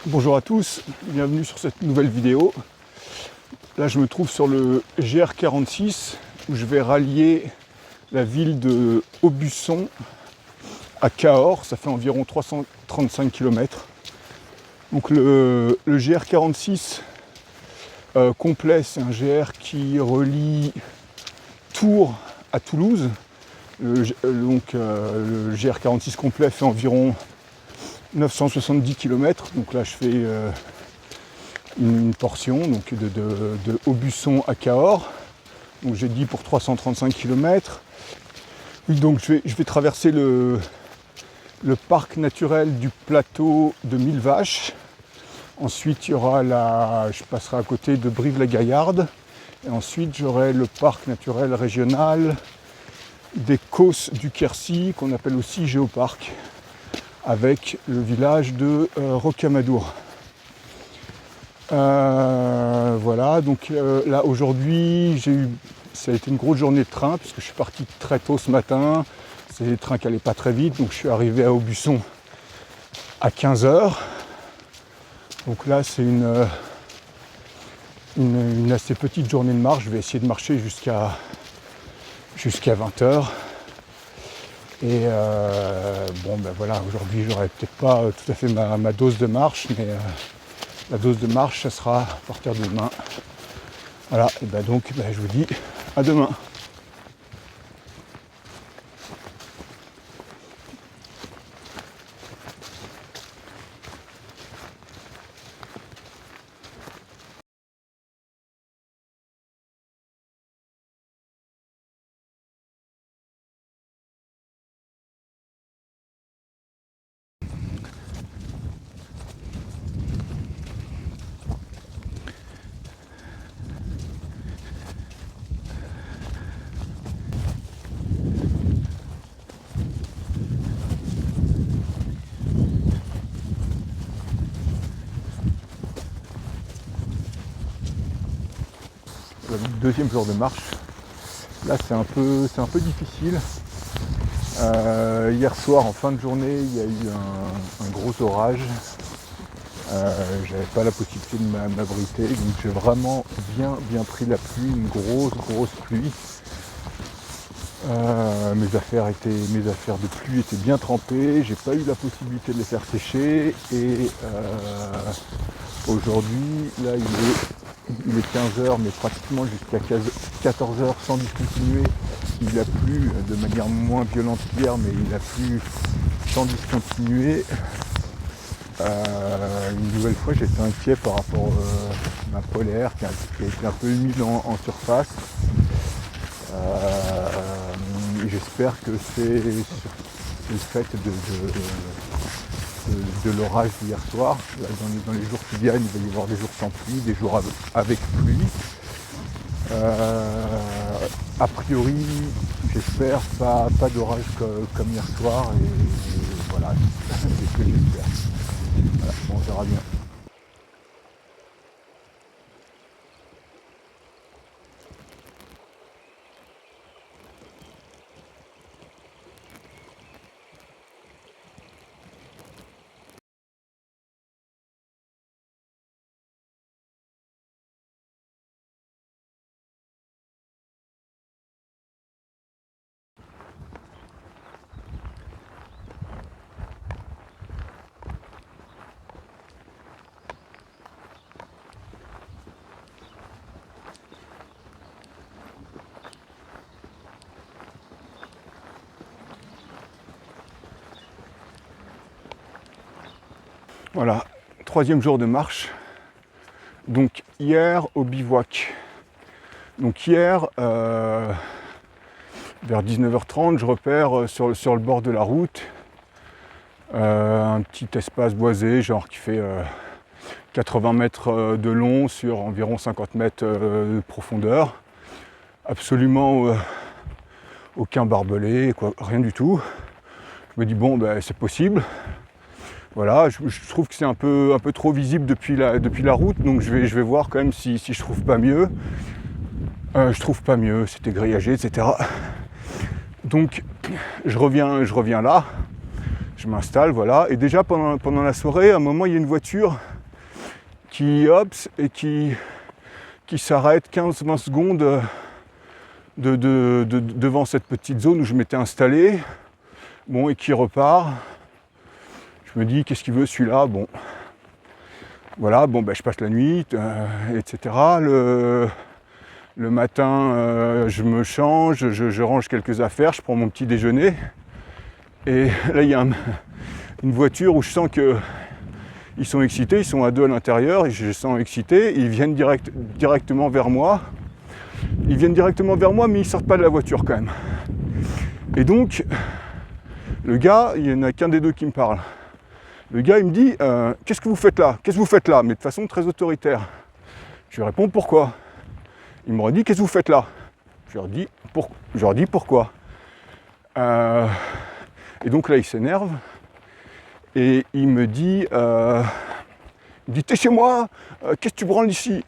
Bonjour à tous, bienvenue sur cette nouvelle vidéo. Là je me trouve sur le GR46 où je vais rallier la ville de Aubusson à Cahors, ça fait environ 335 km. Donc le GR46 complet, c'est un GR qui relie Tours à Toulouse. Le GR46 complet fait environ 970 km, donc là je fais une portion donc de Aubusson à Cahors, donc j'ai dit pour 335 km. Oui, donc je vais traverser le parc naturel du plateau de Millevaches. Ensuite il y aura je passerai à côté de Brive-la-Gaillarde et ensuite j'aurai le parc naturel régional des Causses du Quercy qu'on appelle aussi Géoparc, avec le village de Rocamadour. Voilà, donc là aujourd'hui ça a été une grosse journée de train puisque je suis parti très tôt ce matin. C'est des trains qui n'allaient pas très vite, donc je suis arrivé à Aubusson à 15h. Donc là c'est une assez petite journée de marche. Je vais essayer de marcher jusqu'à 20h. Et bon ben voilà, aujourd'hui j'aurai peut-être pas tout à fait ma dose de marche, mais la dose de marche ça sera à partir de demain. Voilà, et ben donc je vous dis à demain. Le deuxième jour de marche, là c'est un peu difficile. Hier soir en fin de journée il y a eu un gros orage. J'avais pas la possibilité de m'abriter, donc j'ai vraiment bien pris la pluie, une grosse pluie. Mes affaires de pluie étaient bien trempées, j'ai pas eu la possibilité de les faire sécher et aujourd'hui là il est 15h mais pratiquement jusqu'à 14h sans discontinuer. Il a plu de manière moins violente qu'hier, mais il a plu sans discontinuer. Une nouvelle fois j'étais inquiet par rapport à ma polaire qui a été un peu humide en surface. J'espère que c'est le fait de l'orage d'hier soir. Là, dans les jours qui viennent, il va y avoir des jours sans pluie, des jours avec pluie. A priori, j'espère pas d'orage comme hier soir et voilà, c'est ce que j'espère. Voilà, on verra bien. Voilà, troisième jour de marche. Donc hier au bivouac. Donc hier, vers 19h30, je repère sur le bord de la route un petit espace boisé, genre qui fait 80 mètres de long sur environ 50 mètres de profondeur. Absolument aucun barbelé, rien du tout. Je me dis bon, c'est possible. Voilà, je trouve que c'est un peu trop visible depuis la route, donc je vais voir quand même si je trouve pas mieux. Je trouve pas mieux, c'était grillagé, etc. Donc je reviens là, je m'installe, voilà. Et déjà pendant la soirée, à un moment, il y a une voiture qui hops et qui s'arrête 15-20 secondes devant cette petite zone où je m'étais installé, bon, et qui repart. Je me dis, qu'est-ce qu'il veut celui-là? Bon, voilà, bon, ben, je passe la nuit, etc. Le matin, je me change, je range quelques affaires, je prends mon petit déjeuner. Et là, il y a une voiture où je sens qu'ils sont excités, ils sont à deux à l'intérieur, et je les sens excités, ils viennent directement vers moi. Ils viennent directement vers moi, mais ils ne sortent pas de la voiture quand même. Et donc, le gars, il n'y en a qu'un des deux qui me parle. Le gars, il me dit, qu'est-ce que vous faites là? Qu'est-ce que vous faites là? Mais de façon très autoritaire. Je lui réponds, pourquoi? Il me redit, qu'est-ce que vous faites là? Je leur dis, pourquoi? Et donc là, il s'énerve. Et il me dit, t'es chez moi, qu'est-ce que tu branles ici?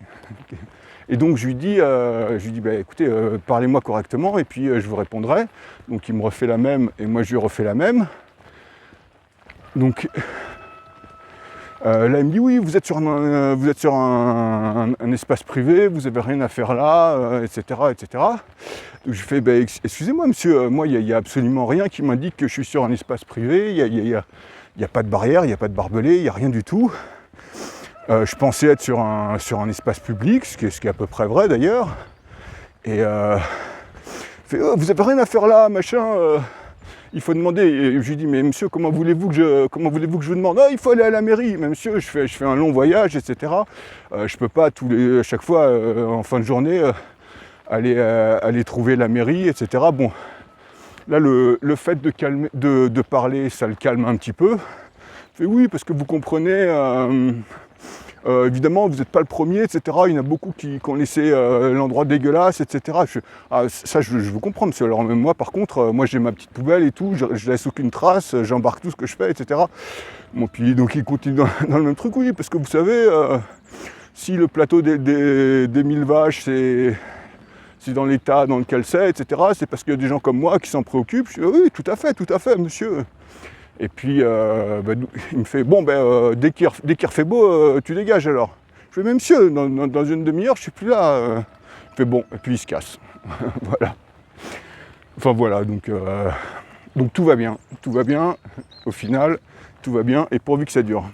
Et donc je lui dis, bah, écoutez, parlez-moi correctement et puis je vous répondrai. Donc il me refait la même et moi je lui refais la même. Donc là il me dit, oui, vous êtes sur un espace privé, vous n'avez rien à faire là, etc., etc. Donc je fais, bah, excusez-moi monsieur, moi il n'y a absolument rien qui m'indique que je suis sur un espace privé, il n'y a pas de barrière, il n'y a pas de barbelé, il n'y a rien du tout. Je pensais être sur un espace public, ce qui est à peu près vrai d'ailleurs. Et fait, oh, vous avez rien à faire là, machin. Il faut demander. Et je lui dis, mais monsieur, comment voulez-vous que je vous demande? Ah, il faut aller à la mairie. Mais monsieur, je fais un long voyage, etc. Je peux pas à chaque fois en fin de journée aller trouver la mairie, etc. Bon, là le fait de parler, ça le calme un petit peu. Fait, oui, parce que vous comprenez. Évidemment, vous n'êtes pas le premier, etc. Il y en a beaucoup qui ont laissé l'endroit dégueulasse, etc. Je vous comprends, monsieur. Alors même moi, par contre, moi j'ai ma petite poubelle et tout, je laisse aucune trace, j'embarque tout ce que je fais, etc. Bon, puis donc il continue dans le même truc, oui, parce que vous savez, si le plateau des 1000 vaches, c'est dans l'état dans lequel c'est, etc., c'est parce qu'il y a des gens comme moi qui s'en préoccupent. Je dis, oui, tout à fait, monsieur. Et puis, il me fait, bon, dès qu'il refait beau, tu dégages alors. Je fais, mais monsieur, dans une demi-heure, je suis plus là. Il fait, bon, et puis il se casse. Voilà. Enfin voilà, donc tout va bien. Tout va bien, au final, tout va bien, et pourvu que ça dure.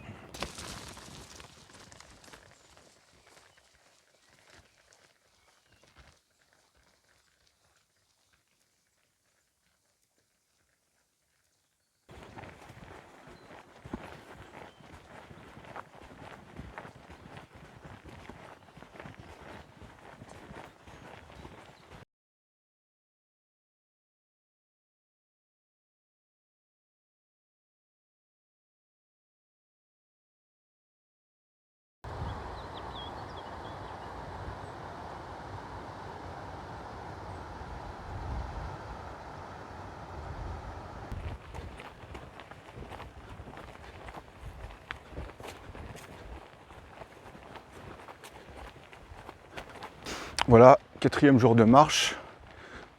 Voilà, 4e jour de marche.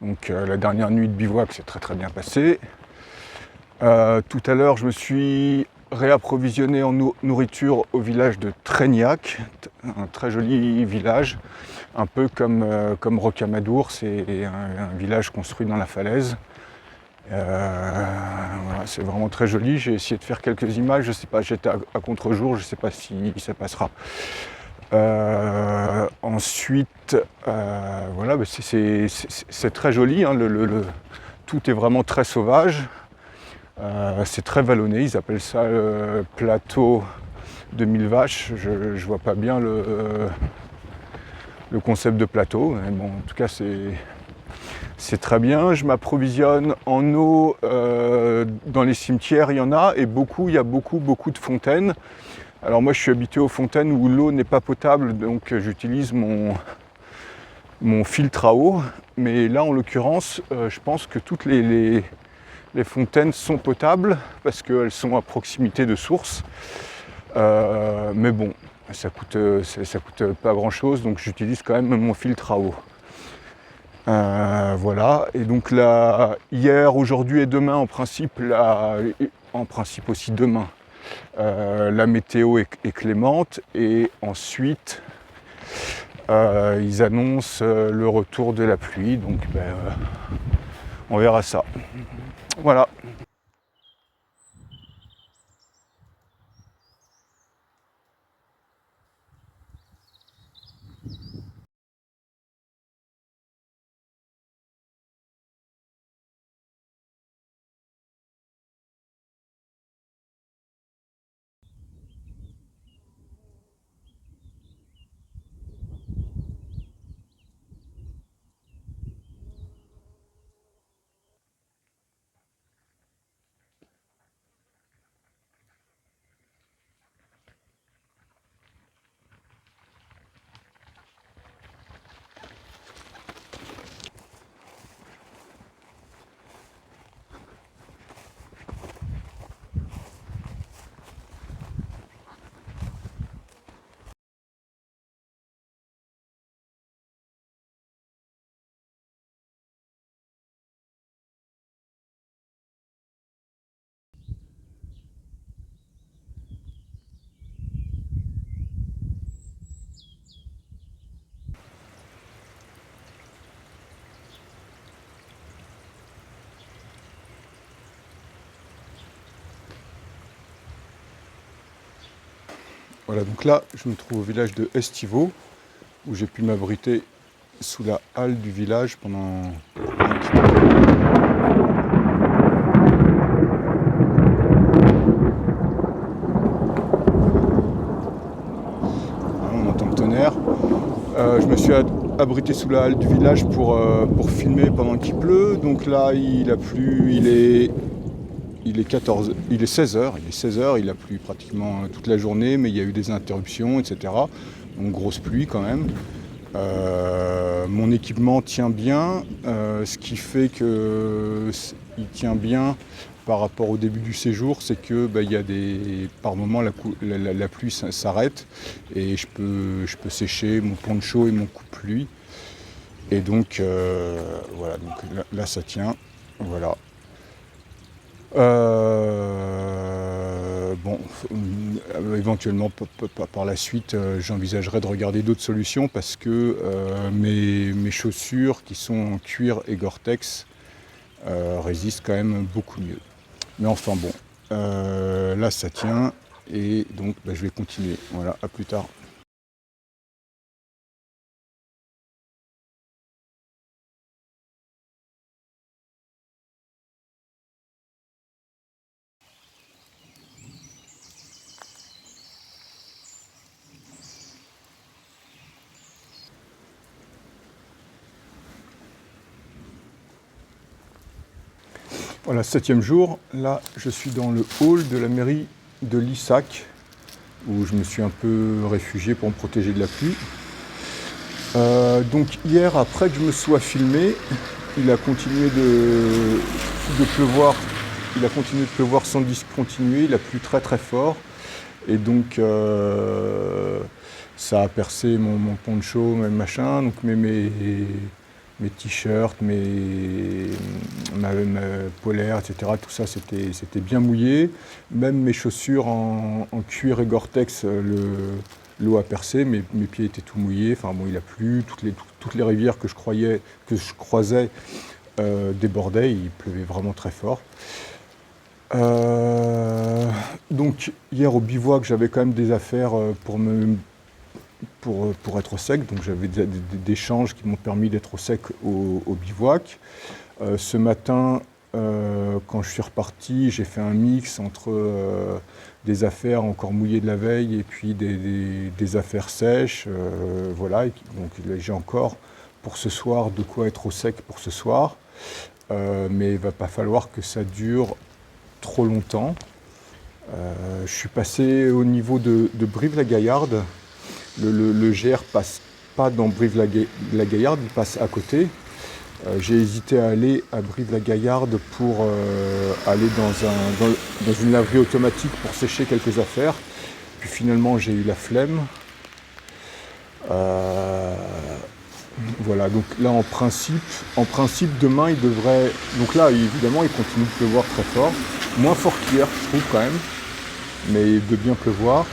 Donc la dernière nuit de bivouac s'est très bien passée. Tout à l'heure, je me suis réapprovisionné en nourriture au village de Tréniac, un très joli village, un peu comme Rocamadour, c'est un village construit dans la falaise. Voilà, c'est vraiment très joli. J'ai essayé de faire quelques images, je sais pas, j'étais à contre-jour, je sais pas si ça passera. Ensuite, voilà, c'est très joli, hein, tout est vraiment très sauvage. C'est très vallonné, ils appellent ça le plateau de 1000 vaches. Je vois pas bien le concept de plateau, mais bon, en tout cas c'est très bien. Je m'approvisionne en eau dans les cimetières, il y en a, et il y a beaucoup de fontaines. Alors moi je suis habitué aux fontaines où l'eau n'est pas potable, donc j'utilise mon filtre à eau, mais là en l'occurrence je pense que toutes les fontaines sont potables parce qu'elles sont à proximité de sources. Mais bon, ça coûte pas grand chose, donc j'utilise quand même mon filtre à eau. Voilà, et donc là, hier, aujourd'hui et demain, en principe aussi demain, La météo est clémente et ensuite ils annoncent le retour de la pluie, donc on verra ça. Voilà. Voilà, donc là, je me trouve au village de Estivo, où j'ai pu m'abriter sous la halle du village pendant un petit peu. On entend le tonnerre. Je me suis abrité sous la halle du village pour filmer pendant qu'il pleut. Donc là, il a plu, il est 16h, il a plu pratiquement toute la journée, mais il y a eu des interruptions, etc. Donc grosse pluie quand même. Mon équipement tient bien, ce qui fait qu'il tient bien par rapport au début du séjour, c'est que il y a par moments la pluie s'arrête et je peux sécher mon poncho et mon coupe-pluie. Et donc voilà, donc là ça tient, voilà. Bon, éventuellement par la suite, j'envisagerais de regarder d'autres solutions parce que mes chaussures qui sont en cuir et Gore-Tex résistent quand même beaucoup mieux. Mais enfin bon, là ça tient et donc je vais continuer. Voilà, à plus tard. Voilà, 7e jour. Là, je suis dans le hall de la mairie de Lissac, où je me suis un peu réfugié pour me protéger de la pluie. Donc hier, après que je me sois filmé, il a continué de pleuvoir. Il a continué de pleuvoir sans discontinuer. Il a plu très très fort. Et donc ça a percé mon poncho, mes machins, donc mes t-shirts, ma polaire, etc. Tout ça, c'était bien mouillé. Même mes chaussures en cuir et Gore-Tex, l'eau a percé, mes pieds étaient tout mouillés. Enfin bon, il a plu, toutes les rivières que je croisais débordaient, il pleuvait vraiment très fort. Donc hier au bivouac, j'avais quand même des affaires pour être au sec, donc j'avais des changes qui m'ont permis d'être au sec au bivouac. Ce matin, quand je suis reparti, j'ai fait un mix entre des affaires encore mouillées de la veille et puis des affaires sèches. Voilà, donc j'ai encore pour ce soir de quoi être au sec pour ce soir. Mais il ne va pas falloir que ça dure trop longtemps. Je suis passé au niveau de Brive-la-Gaillarde. Le GR passe pas dans Brive-la-Gaillarde, il passe à côté. J'ai hésité à aller à Brive-la-Gaillarde pour aller dans une laverie automatique pour sécher quelques affaires. Puis finalement j'ai eu la flemme. Voilà, donc là en principe demain il devrait. Donc là évidemment il continue de pleuvoir très fort. Moins fort qu'hier je trouve quand même. mais de bien pleuvoir.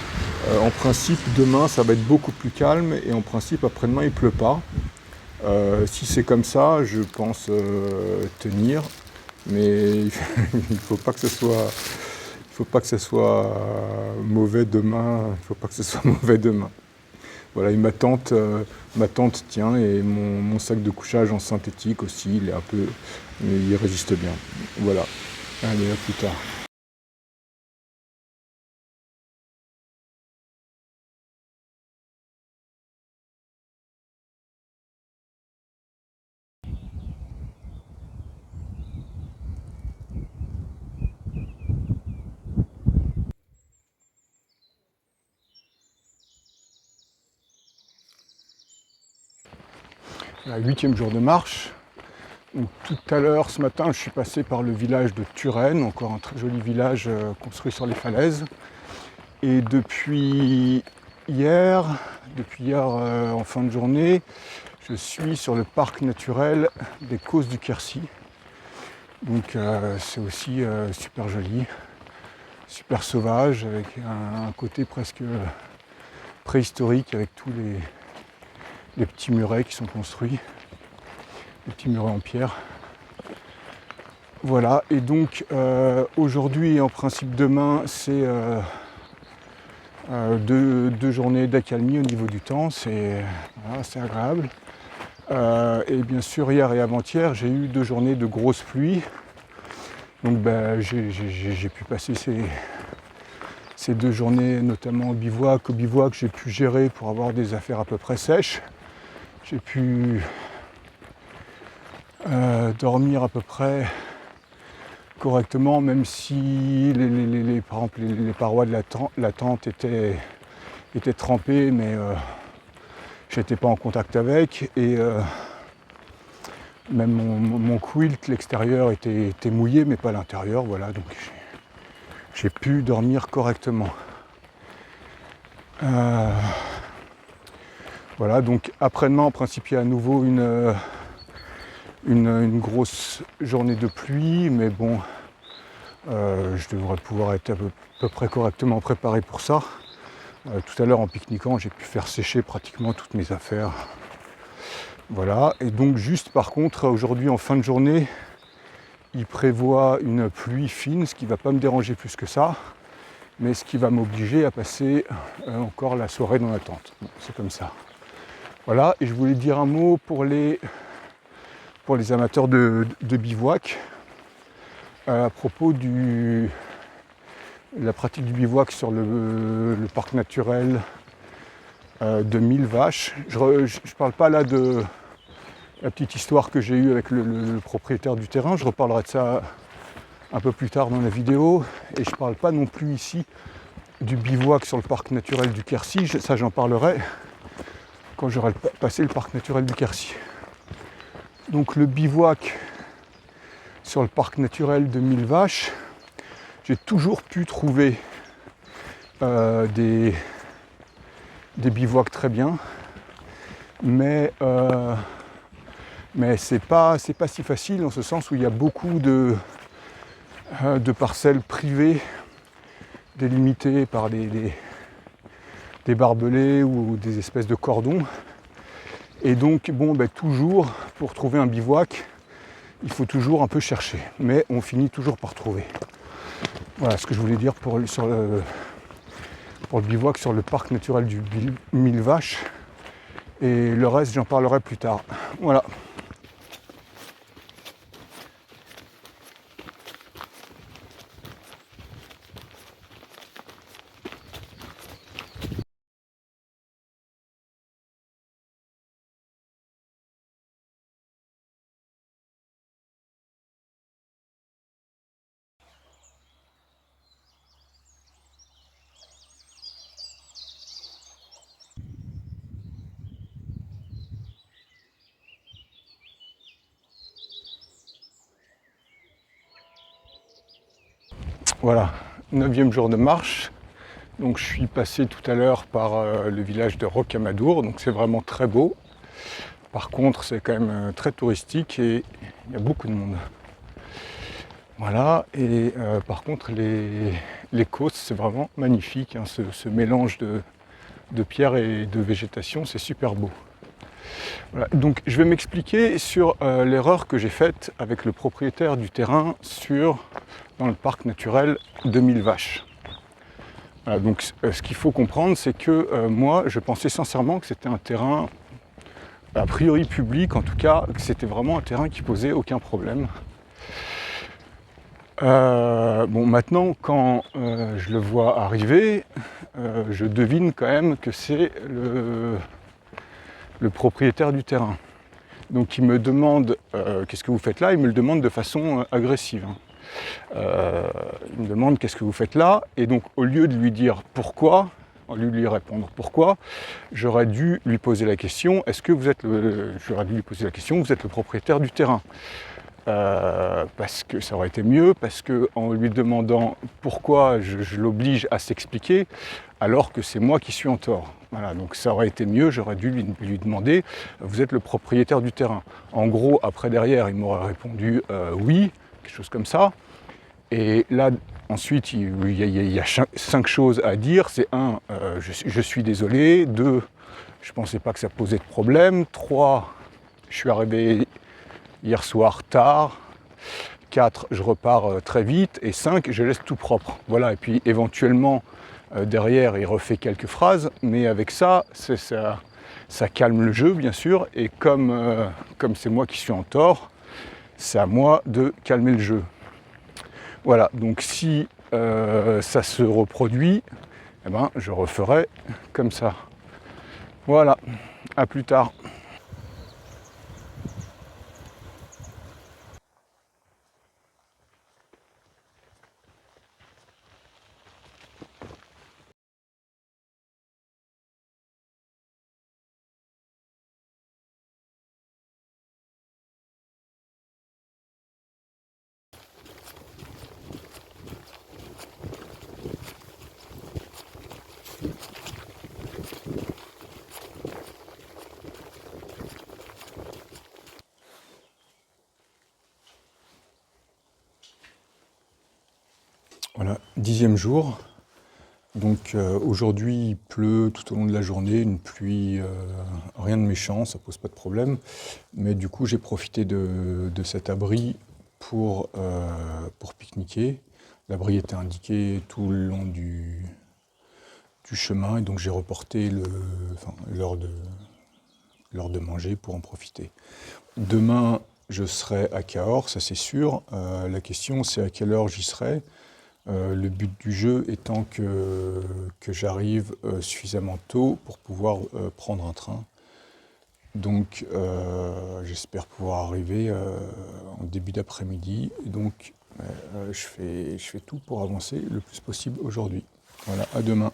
En principe, demain, ça va être beaucoup plus calme et en principe, après-demain, il ne pleut pas. Si c'est comme ça, je pense tenir, mais il ne faut pas que ce soit, mauvais demain. Il faut pas que ce soit mauvais demain. Voilà, et ma tente tient et mon sac de couchage en synthétique aussi, il est un peu, mais il résiste bien. Voilà. Allez, à plus tard. La 8e jour de marche. Donc, tout à l'heure, ce matin, je suis passé par le village de Turenne, encore un très joli village construit sur les falaises. Et depuis hier en fin de journée, je suis sur le parc naturel des Causses du Quercy. Donc c'est aussi super joli, super sauvage, avec un côté presque préhistorique, avec tous les petits murets qui sont construits, les petits murets en pierre. Voilà, et donc aujourd'hui et en principe demain, c'est deux journées d'accalmie au niveau du temps, c'est agréable. Et bien sûr, hier et avant-hier, j'ai eu 2 journées de grosses pluies. Donc j'ai pu passer ces 2 journées, notamment au bivouac. Au bivouac, j'ai pu gérer pour avoir des affaires à peu près sèches. J'ai pu dormir à peu près correctement, même si par exemple, les parois de la tente étaient trempées, mais j'étais pas en contact avec. Et même mon quilt, l'extérieur était mouillé, mais pas l'intérieur. Voilà, donc j'ai pu dormir correctement. Voilà, donc après-demain, en principe, il y a à nouveau une grosse journée de pluie, mais bon, je devrais pouvoir être à peu près correctement préparé pour ça. Tout à l'heure, en pique-niquant, j'ai pu faire sécher pratiquement toutes mes affaires. Voilà, et donc juste par contre, aujourd'hui, en fin de journée, il prévoit une pluie fine, ce qui ne va pas me déranger plus que ça, mais ce qui va m'obliger à passer encore la soirée dans la tente. Bon, c'est comme ça. Voilà, et je voulais dire un mot pour les amateurs de bivouac à propos de la pratique du bivouac sur le parc naturel de 1000 vaches. Je ne parle pas là de la petite histoire que j'ai eue avec le propriétaire du terrain, je reparlerai de ça un peu plus tard dans la vidéo, et je ne parle pas non plus ici du bivouac sur le parc naturel du Quercy, ça j'en parlerai quand j'aurai passé le parc naturel du Quercy. Donc le bivouac sur le parc naturel de 1000 vaches, j'ai toujours pu trouver des bivouacs très bien, mais c'est pas si facile, en ce sens où il y a beaucoup de parcelles privées délimitées par des barbelés ou des espèces de cordons. Et donc, bon, toujours, pour trouver un bivouac, il faut toujours un peu chercher. Mais on finit toujours par trouver. Voilà ce que je voulais dire pour le bivouac sur le parc naturel du 1000 vaches. Et le reste, j'en parlerai plus tard. Voilà. Voilà, 9e jour de marche. Donc je suis passé tout à l'heure par le village de Rocamadour, donc c'est vraiment très beau. Par contre, c'est quand même très touristique et il y a beaucoup de monde. Voilà, et par contre, les les côtes, c'est vraiment magnifique, hein, ce mélange de pierre et de végétation, c'est super beau. Voilà. Donc je vais m'expliquer sur l'erreur que j'ai faite avec le propriétaire du terrain dans le parc naturel de Mille Vaches. Voilà, donc ce qu'il faut comprendre, c'est que moi, je pensais sincèrement que c'était un terrain, a priori public, en tout cas, que c'était vraiment un terrain qui posait aucun problème. Bon, maintenant, quand je le vois arriver, je devine quand même que c'est le propriétaire du terrain. Donc il me demande qu'est-ce que vous faites là, il me le demande de façon agressive. Il me demande qu'est-ce que vous faites là, et donc au lieu de lui dire pourquoi, au lieu de lui répondre pourquoi, j'aurais dû lui poser la question, j'aurais dû lui poser la question, vous êtes le propriétaire du terrain. Parce que ça aurait été mieux, parce qu'en lui demandant pourquoi je l'oblige à s'expliquer, alors que c'est moi qui suis en tort. Voilà, donc ça aurait été mieux, j'aurais dû lui demander, vous êtes le propriétaire du terrain. En gros, après derrière, il m'aurait répondu oui, quelque chose comme ça. Et là, ensuite, il y a 5 choses à dire. C'est 1, je suis désolé. 2, je ne pensais pas que ça posait de problème. 3, je suis arrivé hier soir tard. 4, je repars très vite. Et 5, je laisse tout propre. Voilà, et puis éventuellement, derrière, il refait quelques phrases. Mais avec ça, ça calme le jeu, bien sûr. Et comme c'est moi qui suis en tort, c'est à moi de calmer le jeu. Voilà, donc si ça se reproduit, eh ben, je referai comme ça. Voilà, à plus tard. Voilà, 10e jour. Donc aujourd'hui il pleut tout au long de la journée, une pluie, rien de méchant, ça pose pas de problème. Mais du coup j'ai profité de cet abri pour pique-niquer. L'abri était indiqué tout le long du chemin et donc j'ai reporté l'heure de manger pour en profiter. Demain je serai à Cahors, ça c'est sûr. La question c'est à quelle heure j'y serai. Le but du jeu étant que j'arrive suffisamment tôt pour pouvoir prendre un train. Donc j'espère pouvoir arriver en début d'après-midi. Donc je fais tout pour avancer le plus possible aujourd'hui. Voilà, à demain.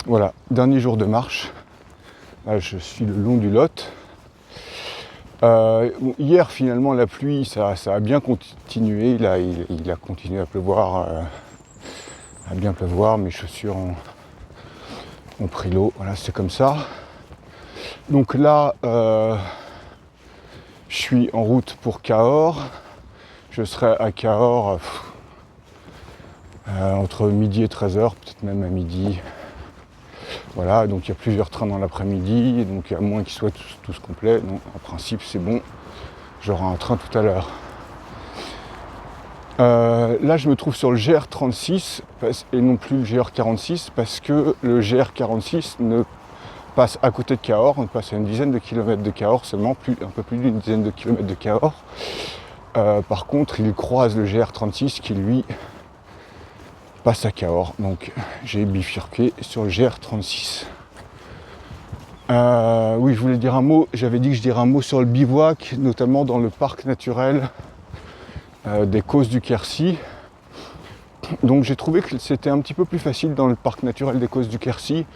Voilà, dernier jour de marche. Là, je suis le long du Lot. Hier, finalement, la pluie, ça a bien continué. Là, il a continué à pleuvoir, à bien pleuvoir. Mes chaussures ont pris l'eau. Voilà, c'est comme ça. Donc là, je suis en route pour Cahors. Je serai à Cahors entre midi et 13h, peut-être même à midi. Voilà, donc il y a plusieurs trains dans l'après-midi, donc à moins qu'ils soient tous complets, donc en principe c'est bon, j'aurai un train tout à l'heure. Là je me trouve sur le GR36 et non plus le GR46 parce que le GR46 ne passe à côté de Cahors, on passe à une dizaine de kilomètres de Cahors seulement, un peu plus d'une dizaine de kilomètres de Cahors. Par contre il croise le GR36 qui lui passe à Cahors, donc j'ai bifurqué sur le GR36. Oui, je voulais dire un mot, j'avais dit que je dirais un mot sur le bivouac, notamment dans le parc naturel des Causses du Quercy. Donc j'ai trouvé que c'était un petit peu plus facile dans le parc naturel des Causses du Quercy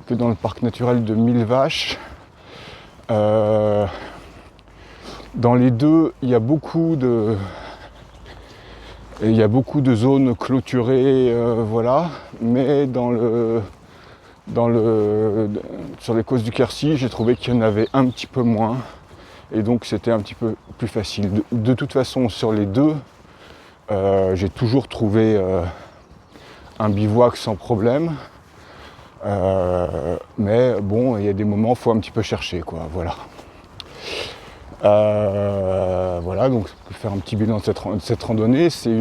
que dans le parc naturel de Mille Vaches. Dans les deux, il y a beaucoup de zones clôturées, voilà. Mais sur les côtes du Quercy, j'ai trouvé qu'il y en avait un petit peu moins. Et donc c'était un petit peu plus facile. De toute façon, sur les deux, j'ai toujours trouvé un bivouac sans problème. Mais bon, il y a des moments, il faut un petit peu chercher, quoi. Voilà. Voilà, donc je peux faire un petit bilan de cette randonnée. C'est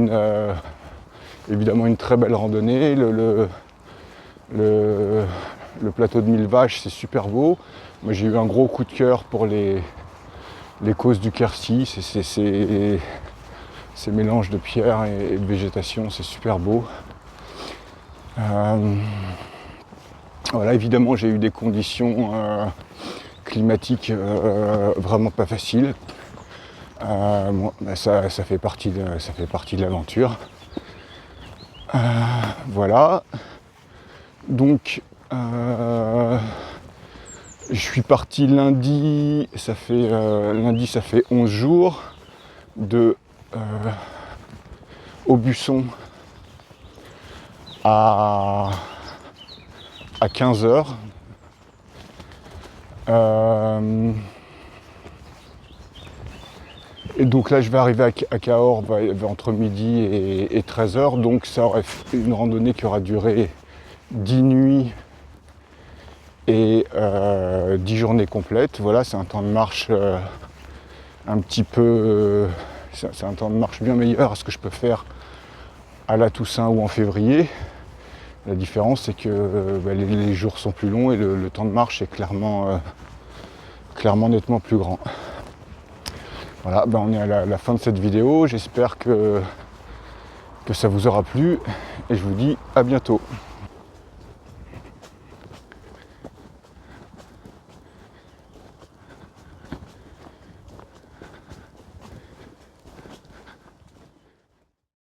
évidemment une très belle randonnée. Le plateau de 1000 vaches, c'est super beau. Moi, j'ai eu un gros coup de cœur pour les causes du Quercy. Ces mélanges de pierre et de végétation, c'est super beau. Voilà, évidemment, j'ai eu des conditions climatiques vraiment pas faciles. Bon, ça fait partie de l'aventure. Voilà. Donc, je suis parti lundi. Ça fait 11 jours de Aubusson à 15h. Et donc là je vais arriver à Cahors entre midi et 13h, donc ça aurait fait une randonnée qui aura duré 10 nuits et 10 journées complètes. Voilà, c'est un temps de marche un petit peu... c'est un temps de marche bien meilleur à ce que je peux faire à la Toussaint ou en février. La différence, c'est que les jours sont plus longs et le temps de marche est clairement nettement plus grand. Voilà, on est à la fin de cette vidéo. J'espère que ça vous aura plu et je vous dis à bientôt.